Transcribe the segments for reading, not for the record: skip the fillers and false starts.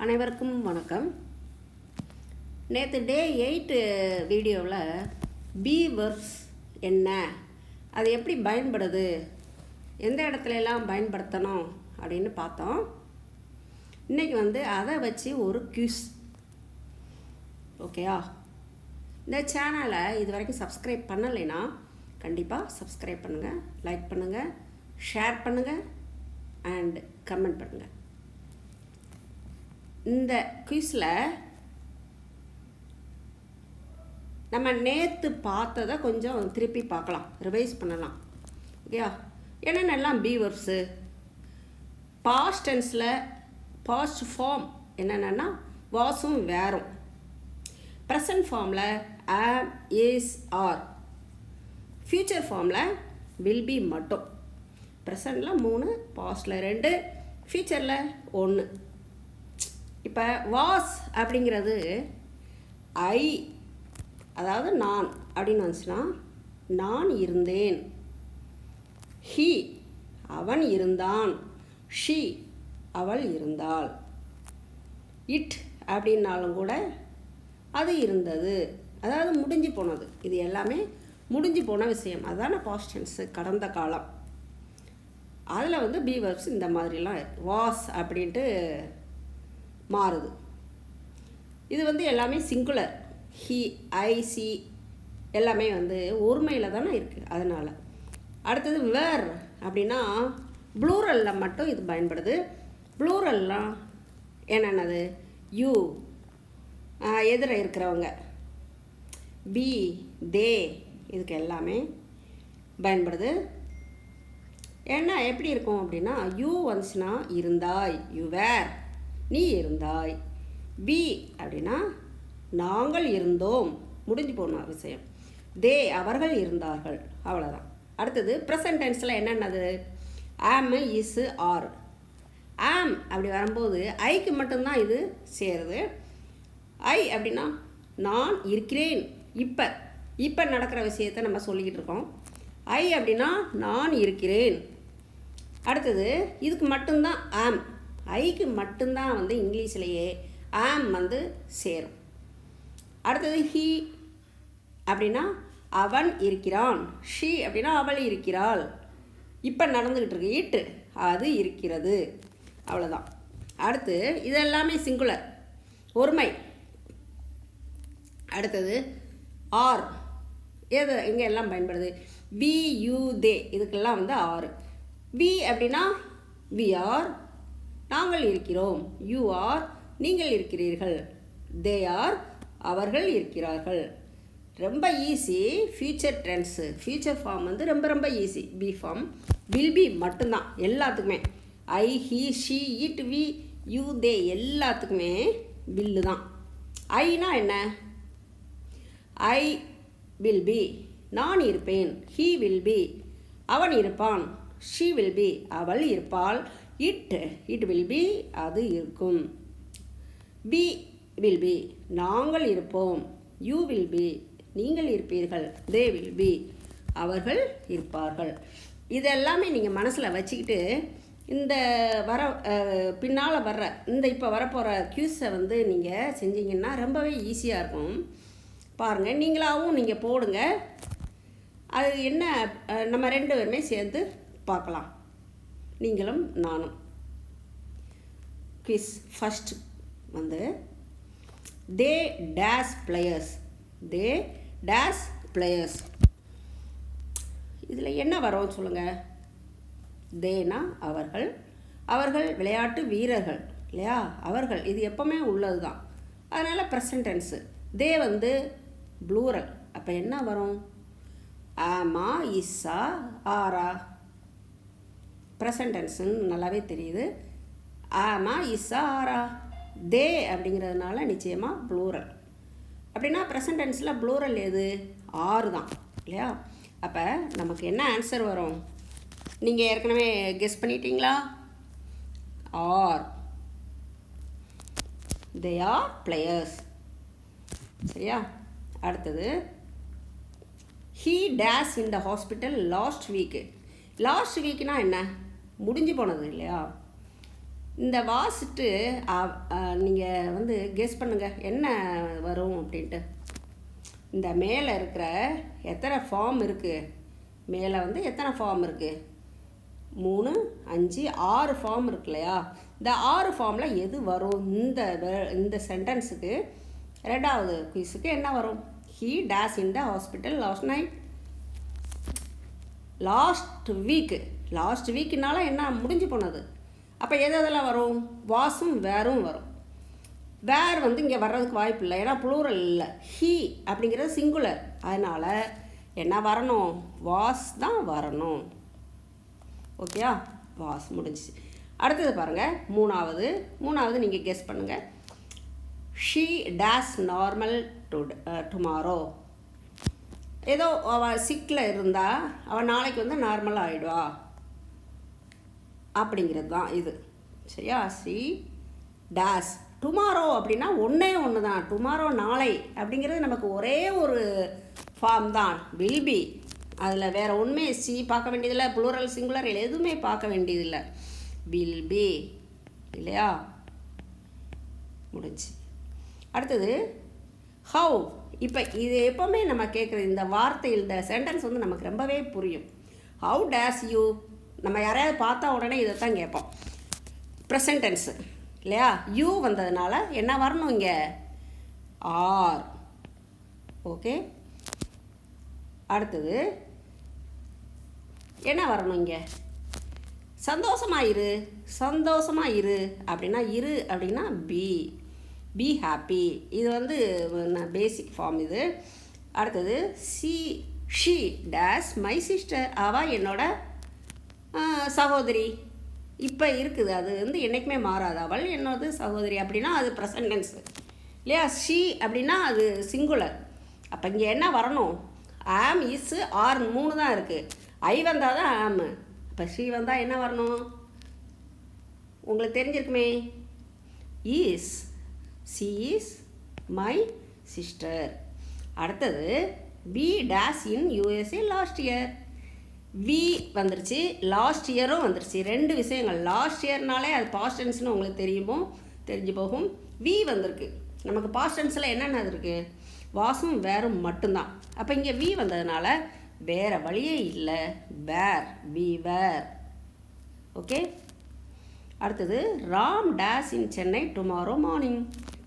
அனைவருக்கும் வணக்கம். நேற்று டே 8 வீடியோவில் பி வெர்ப்ஸ் என்ன, அது எப்படி பயன்படுது, எந்த இடத்துல எல்லாம் பயன்படுத்தணும் அப்படின்னு பார்த்தோம். இன்றைக்கி அதை வச்சு ஒரு குவிஸ். ஓகேயா? இந்த சேனலை இது வரைக்கும் சப்ஸ்கிரைப் பண்ணலைன்னா கண்டிப்பாக சப்ஸ்கிரைப் பண்ணுங்கள், லைக் பண்ணுங்கள், ஷேர் பண்ணுங்கள் அண்ட் கமெண்ட் பண்ணுங்கள். இந்த குவிஸில் நம்ம நேற்று பார்த்ததை கொஞ்சம் திருப்பி பார்க்கலாம், ரிவைஸ் பண்ணலாம். ஓகேயா? என்னென்னலாம் பி வெர்ப்ஸு, பாஸ்ட் டென்ஸில் பாஸ்ட் ஃபார்ம் என்னென்னா வாஸும் வேரும், ப்ரெசன்ட் ஃபார்மில் am, is, are, ஃப்யூச்சர் ஃபார்மில் will be மட்டும். ப்ரெசண்டில் 3, பாஸ்டில் 2, ஃப்யூச்சரில் 1. இப்போ வாஸ் அப்படிங்கிறது ஐ, அதாவது நான் அப்படின்னு வந்துச்சுன்னா நான் இருந்தேன். ஹி அவன் இருந்தான். ஷி அவள் இருந்தாள். இட் அப்படின்னாலும் கூட அது இருந்தது, அதாவது முடிஞ்சு போனது. இது எல்லாமே முடிஞ்சு போன விஷயம். அதுதானே பாஸ்ட் டென்ஸு, கடந்த காலம். அதில் பி வெர்ப்ஸ் இந்த மாதிரிலாம் வாஸ் அப்படின்ட்டு மாறுது. இது எல்லாமே சிங்குலர். ஹி, ஐ, சி எல்லாமே ஒருமையில் தானே இருக்குது. அதனால் அடுத்தது வேர் அப்படின்னா ப்ளூரலில் மட்டும் இது பயன்படுது. ப்ளூரல்லாம் என்னென்னது? யூ, எதிர இருக்கிறவங்க, பி, தே, இதுக்கு எல்லாமே பயன்படுது. ஏன்னா எப்படி இருக்கும் அப்படின்னா யூ வந்துச்சுன்னா இருந்தாய், யூ வேர், நீ இருந்தாய். பி அப்படின்னா நாங்கள் இருந்தோம், முடிஞ்சு போன விஷயம். தே அவர்கள் இருந்தார்கள், அவ்வளோதான். அடுத்தது ப்ரெசன்ட் டென்ஸில் என்னென்னது? ஆம், இஸ், ஆர். ஆம் அப்படி வரும்போது ஐக்கு மட்டும்தான் இது சேருது. ஐ அப்படின்னா நான் இருக்கிறேன், இப்போ நடக்கிற விஷயத்தை நம்ம சொல்லிக்கிட்டு இருக்கோம். ஐ அப்படின்னா நான் இருக்கிறேன். அடுத்தது இதுக்கு மட்டும்தான் ஆம், ஐக்கு மட்டும்தான் இங்கிலீஷ்லேயே ஆம் சேரும். அடுத்தது ஹீ அப்படின்னா அவன் இருக்கிறான். ஷீ அப்படின்னா அவள் இருக்கிறாள், இப்போ நடந்துக்கிட்டு இருக்கு. இட்டு அது இருக்கிறது, அவ்வளோதான். அடுத்து இது எல்லாமே சிங்குலர், ஒருமை. அடுத்தது ஆர், எது இங்கே எல்லாம் பயன்படுது? வி, யூ, தே, இதுக்கெல்லாம் ஆர். வி அப்படின்னா வி ஆர், நாங்கள் இருக்கிறோம். யூ ஆர், நீங்கள் இருக்கிறீர்கள். தே ஆர், அவர்கள் இருக்கிறார்கள். ரொம்ப easy. Future tense, future form ரொம்ப ரொம்ப easy. Be form will be மட்டும்தான் எல்லாத்துக்குமே. I, he, she, it, we, you, they எல்லாத்துக்குமே வில்லு தான். ஐனா என்ன? ஐ வில் பி, நான் இருப்பேன். ஹீ வில் பி, அவன் இருப்பான். ஷீ வில் பி, அவள் இருப்பாள். இட் வில் பி, அது இருக்கும். பி வில் பி, நாங்கள் இருப்போம். யூ வில் பி, நீங்கள் இருப்பீர்கள். தே வில் பி, அவர்கள் இருப்பார்கள். இதெல்லாமே நீங்கள் மனசில் வச்சுக்கிட்டு இந்த பின்னால் வர்ற இப்போ வரப்போகிற க்யூஸை நீங்கள் செஞ்சீங்கன்னா ரொம்பவே ஈஸியாக இருக்கும். பாருங்கள், நீங்களாகவும் நீங்கள் போடுங்க. அது என்ன, நம்ம 2 பேருமே சேர்ந்து பார்க்கலாம், நீங்களும் நானும். குவிஸ் ஃபஸ்ட் தே டேஸ் பிளேயர்ஸ். தே டேஸ் பிளேயர்ஸ், இதில் என்ன வரும் சொல்லுங்கள்? தேனா அவர்கள், அவர்கள் விளையாட்டு வீரர்கள் இல்லையா? அவர்கள் இது எப்போவுமே உள்ளது தான். அதனால் ப்ரெசன்ட் டென்ஸு. தே ப்ளூரல், அப்போ என்ன வரும்? ஆமா, இஸ்ஸா, ஆரா? ப்ரெசன்ட் டென்ஸுன்னு நல்லாவே தெரியுது. ஆமா, இஸ்ஸா, ஆரா? தே அப்படிங்கிறதுனால நிச்சயமாக ப்ளூரல். அப்படின்னா ப்ரெசன்ட் டென்ஸில் ப்ளூரல் எது? ஆறு தான் இல்லையா? அப்போ நமக்கு என்ன ஆன்சர் வரும்? நீங்கள் ஏற்கனவே கெஸ் பண்ணிட்டீங்களா? ஆர். They are players. சரியா? அடுத்தது he days in the hospital last week. Last வீக்னா என்ன? முடிஞ்சு போனது இல்லையா? இந்த வாசிட்டு நீங்கள் வந்து கெஸ் பண்ணுங்கள் என்ன வரும் அப்படின்ட்டு. இந்த மேலே இருக்கிற எத்தனை ஃபார்ம் இருக்குது, மேலே வந்து எத்தனை ஃபார்ம் இருக்குது, 3, 5, 6 ஃபார்ம் இருக்கு இல்லையா? இந்த 6 ஃபார்மில் எது வரும்? இந்த சென்டென்ஸுக்கு ரெண்டாவது குயிஸுக்கு என்ன வரும்? He days in the hospital last night. Last வீக்குனால என்ன முடிஞ்சு போனது. அப்போ எதெல்லாம் வரும்? வாஸும் வேரும் வரும். வேர் வந்து இங்கே வர்றதுக்கு வாய்ப்பு இல்லை, ஏன்னா ப்ளூரல் இல்லை. ஹீ அப்படிங்கிறது சிங்குலர், அதனால் என்ன வரணும்? வாஸ் தான் வரணும். ஓகேயா? வாஸ் முடிஞ்சிச்சு. அடுத்தது பாருங்கள், மூணாவது நீங்கள் கெஸ் பண்ணுங்கள். She days normal tomorrow. ஏதோ அவள் சிக்கில் இருந்தால் அவள் நாளைக்கு வந்து நார்மலாக ஆகிடுவா அப்படிங்கிறது தான் இது. சரியா? ஷீ டேஸ் டுமாரோ அப்படின்னா ஒன்றே ஒன்று தான். டுமாரோ நாளை அப்படிங்கிறது நமக்கு ஒரே ஒரு ஃபார்ம் தான், வில் பி. அதில் வேறு ஒன்றுமே சி பார்க்க வேண்டியதில்லை, ப்ளூரல் சிங்குலர் எதுவுமே பார்க்க வேண்டியதில்லை. வில் பி இல்லையா? முடிஞ்சு. அடுத்தது ஹவு. இப்போ இது எப்போவுமே நம்ம கேட்குற இந்த வார்த்தை, இந்த சென்டென்ஸ் வந்து நமக்கு ரொம்பவே புரியும். How days you. நம்ம யாரையாவது பார்த்தா உடனே இதை தான் கேட்போம். ப்ரெசன்ட் டென்ஸு இல்லையா? யூ வந்ததுனால என்ன வரணும் இங்கே? ஆர். ஓகே. அடுத்தது என்ன வரணும் இங்கே? சந்தோஷமாக இரு அப்படின்னா பி ஹாப்பி. இது வந்து பேசிக் ஃபார்ம் இது. அடுத்தது ஷீ டேஸ் மை சிஸ்டர். அவள் என்னோட சகோதரி. இப்போ இருக்குது, அது வந்து என்றைக்குமே மாறாது. அவள் என்னோட சகோதரி அப்படின்னா அது ப்ரெசன்ட் டென்ஸ் இல்லையா? ஷீ அப்படின்னா அது சிங்குலர். அப்போ இங்கே என்ன வரணும்? ஆம், இஸ், ஆர் 3 தான் இருக்குது. ஐ வந்தால் தான் ஆம். அப்போ ஷீ வந்தால் என்ன வரணும்? உங்களுக்கு தெரிஞ்சிருக்குமே, is. She is my sister. அடுத்தது we days in USA last year. We வந்துருச்சு, லாஸ்ட் இயரும் வந்துருச்சு. 2 விஷயங்கள். லாஸ்ட் இயர்னாலே அது பாஸ்ட் டென்ஸ்னு உங்களுக்கு தெரிஞ்சு போகும். வி வந்திருக்கு. நமக்கு பாஸ்ட் டென்ஸில் என்னென்ன இருக்குது? வாஸும் வேரும் மட்டும்தான். அப்போ இங்கே வி வந்ததுனால வேறு வழியே இல்லை, வேர். We were. ஓகே. அடுத்தது Ram does in Chennai tomorrow morning.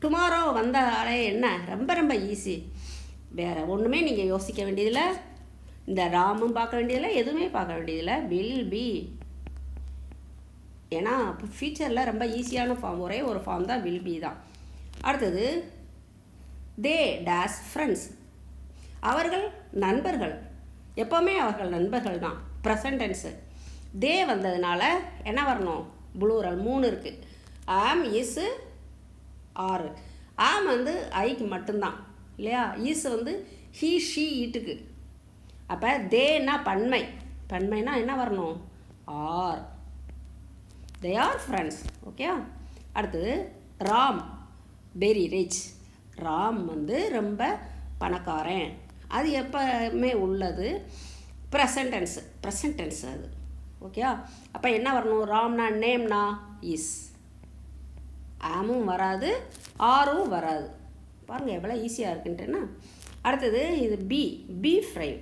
Tomorrow வந்தாலே என்ன? ரொம்ப ஈஸி. வேறு ஒன்றுமே நீங்கள் யோசிக்க வேண்டியதில்லை, இந்த ராமும் பார்க்க வேண்டியதில்லை, எதுவுமே பார்க்க வேண்டியதில்லை. Will be. ஏன்னா ஃபியூச்சரில் ரொம்ப ஈஸியான ஃபார்ம், ஒரே ஒரு ஃபார்ம் தான், வில் பி தான். அடுத்தது தே டேஸ் ஃப்ரெண்ட்ஸ். அவர்கள் நண்பர்கள். எப்போவுமே அவர்கள் நண்பர்கள் தான், ப்ரெசன்ட் டென்ஸு. தே வந்ததுனால என்ன வரணும்? ப்ளூரல் 3 இருக்குது. ஆம், இஸ், ஆர். ஆம் வந்து ஐக்கு மட்டும்தான் இல்லையா? இஸ் வந்து ஹீ, ஷீ, இட்டுக்கு. அப்போ தேன்னா பன்மைனா என்ன வரணும்? Are. They are friends. Okay. அடுத்தது ராம் வெரி ரிச். ராம் வந்து ரொம்ப பணக்காரன். அது எப்போவுமே உள்ளது, ப்ரெசன்ட் டென்ஸ் அது. ஓகே. அப்போ என்ன வரணும்? ராம்னா நேம்னா இஸ். ஆமும் வராது, ஆரும் வராது. பாருங்கள் எவ்வளோ ஈஸியாக இருக்குன்ட்டுன்னா. அடுத்தது இது பி ஃப்ரைவ்.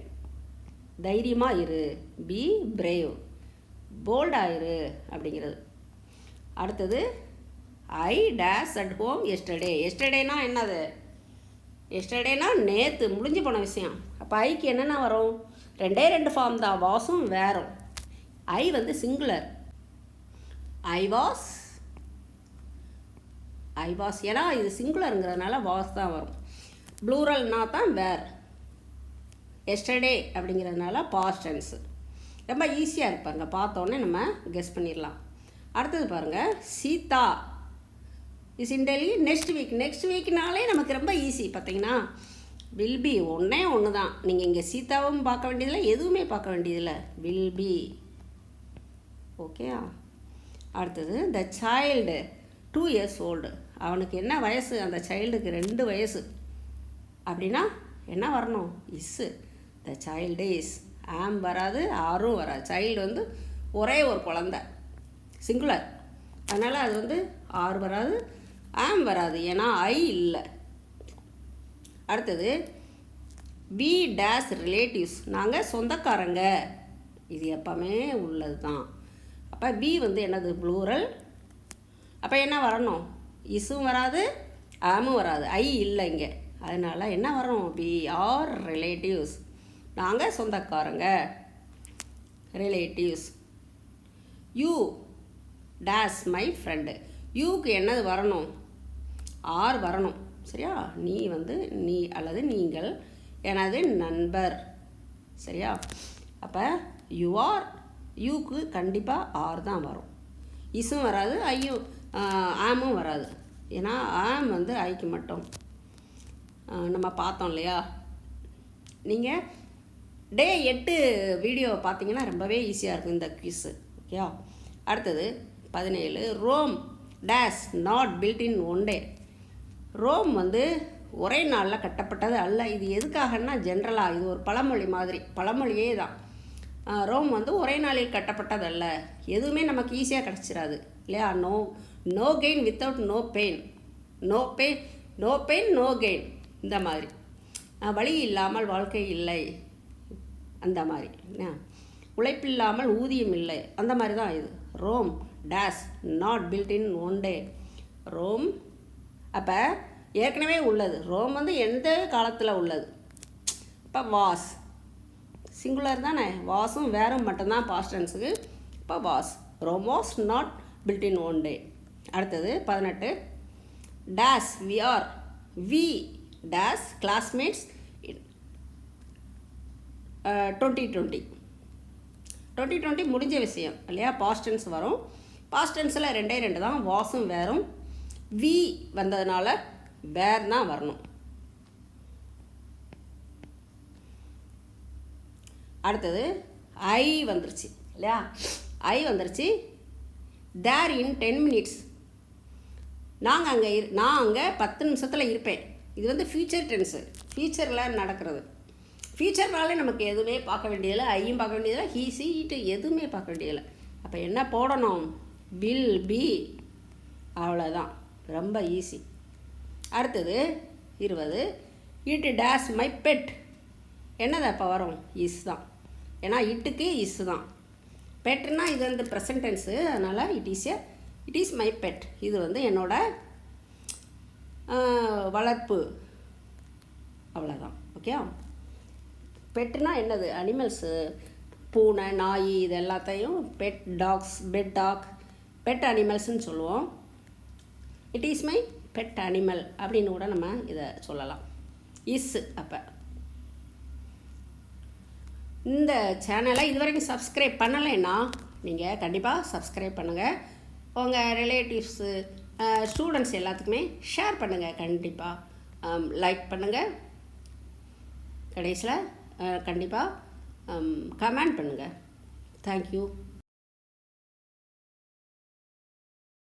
தைரியமாக இரு. B brave. போல்டாக இரு அப்படிங்கிறது. அடுத்தது ஐ டேஸ் அட் ஹோம் எஸ்டர்டேனா என்னது? எஸ்டர்டேனா நேற்று முடிஞ்சு போன விஷயம். அப்போ ஐக்கு என்னென்ன வரும்? 2 ஃபார்ம் தான், வாஸும் வேறும். ஐ வந்து சிங்குலர். I was. ஏன்னா இது சிங்குலருங்கிறதுனால வாஸ் தான் வரும். ப்ளூரல்னா தான் வேர். எஸ்டர்டே அப்படிங்கிறதுனால பாஸ்ட் டென்ஸு. ரொம்ப ஈஸியாக இருப்பாங்க, பார்த்தோன்னே நம்ம கெஸ் பண்ணிடலாம். அடுத்தது பாருங்கள், Sita is in Delhi next வீக்னாலே நமக்கு ரொம்ப ஈஸி. பார்த்தீங்கன்னா வில் பி ஒன்று தான். நீங்கள் இங்கே சீதாவும் பார்க்க வேண்டியதில்லை, எதுவுமே பார்க்க வேண்டியதில்லை, வில் பி. ஓகே. அடுத்தது த சைல்டு 2 years old. அவனுக்கு என்ன வயசு? அந்த சைல்டுக்கு 2 வயசு. அப்படின்னா என்ன வரணும்? இஸ்ஸு. The child is. ஆம் வராது, ஆரும் வராது. சைல்டு வந்து ஒரே ஒரு குழந்தை, சிங்குலர். அதனால் அது வந்து ஆர் வராது, ஆம் வராது, ஏன்னா ஐ இல்லை. அடுத்தது வி டேஸ் ரிலேட்டிவ்ஸ், நாங்கள் சொந்தக்காரங்க, இது எப்பவுமே உள்ளது தான். அப்போ வி வந்து என்னது ப்ளூரல். அப்போ என்ன வரணும், இஸும் வராது, ஆமும் வராது, ஐ இல்லை இங்கே. அதனால் என்ன வரும், வி ஆர் ரிலேட்டிவ்ஸ், நாங்கள் சொந்தக்காரங்க, relatives. You days my friend, யூக்கு என்னது வரணும், ஆர் வரணும். சரியா, நீ வந்து நீ அல்லது நீங்கள் எனது நண்பர். சரியா, அப்போ யூ ஆர், யூக்கு கண்டிப்பாக ஆர் தான் வரும். இஸும் வராது, ஐயும் ஆமும் வராது, ஏன்னா ஆம் வந்து ஐக்கு மட்டும். நம்ம பார்த்தோம் இல்லையா. நீங்கள் டே 8 வீடியோ பார்த்தீங்கன்னா ரொம்பவே ஈஸியாக இருக்கும் இந்த குவிஸு. ஓகேயா. அடுத்தது 17, Rome does not built in one day. Rome வந்து ஒரே நாளில் கட்டப்பட்டது அல்ல. இது எதுக்காகன்னா ஜென்ரலாக இது ஒரு பழமொழி மாதிரி, பழமொழியே தான். ரோம் வந்து ஒரே நாளில் கட்டப்பட்டது அல்ல. எதுவுமே நமக்கு ஈஸியாக கிடச்சிடாது இல்லையா. No gain without no pain, no pain no gain, இந்த மாதிரி. வழி இல்லாமல் வாழ்க்கை இல்லை, அந்த மாதிரி. உழைப்பில்லாமல் ஊதியம் இல்லை, அந்த மாதிரி தான் இது. Rome does not built in one day. Rome அப்போ ஏற்கனவே உள்ளது. ரோம் வந்து எந்த காலத்தில் உள்ளது. இப்போ வாஸ் சிங்குலர் தானே, வாஸும் வேறும் மட்டும்தான் பாஸ்ட் டென்ஸுக்கு. இப்போ was, Rome was not built in one day. அடுத்தது 18, does we are, we does classmates 2020 முடிஞ்ச விஷயம் இல்லையா. பாஸ்ட் டென்ஸ் வரும். பாஸ்ட் டென்ஸில் 2 தான், வாஸும் வேறும். வி வந்ததுனால வேர் தான் வரணும். அடுத்தது ஐ வந்துருச்சு இல்லையா. ஐ வந்துருச்சு. தேர் இன் 10 minutes, நான் அங்கே 10 நிமிஷத்தில் இருப்பேன். இது வந்து ஃபியூச்சர் டென்ஸு, ஃபியூச்சரில் நடக்கிறது. ஃபியூச்சர்னாலே நமக்கு எதுவுமே பார்க்க வேண்டியதில்லை, ஐயும் பார்க்க வேண்டியதில்லை, ஹீ சி இட்டு எதுவுமே பார்க்க வேண்டியதில்லை. அப்போ என்ன போடணும், வில் பி, அவ்வளோதான், ரொம்ப ஈஸி. அடுத்தது 20, இட் டேஸ் மை பெட். என்னது அப்போ வரும், இஸ் தான், ஏன்னா இட்டுக்கு இஸ் தான். பெட்னா இது வந்து ப்ரெசன்ட் டென்ஸு, அதனால் இட் இஸ் மை பெட். இது வந்து என்னோட வளர்ப்பு, அவ்வளோதான். ஓகே. பெட்டுனா என்னது, அனிமல்ஸு, பூனை, நாய், இது எல்லாத்தையும் pet dogs, pet dog, pet அனிமல்ஸ்ன்னு சொல்லுவோம். It is my pet animal அப்படின்னு கூட நம்ம இதை சொல்லலாம். இஸ். அப்போ இந்த சேனலை இது வரைக்கும் சப்ஸ்கிரைப் பண்ணலைன்னா நீங்கள் கண்டிப்பாக சப்ஸ்கிரைப் பண்ணுங்கள். உங்கள் ரிலேட்டிவ்ஸு, ஸ்டூடெண்ட்ஸ் எல்லாத்துக்குமே ஷேர் பண்ணுங்கள். கண்டிப்பாக லைக் பண்ணுங்கள். கடைசியில் கண்டிப்பாக கமெண்ட் பண்ணுங்கள். தேங்க்யூ.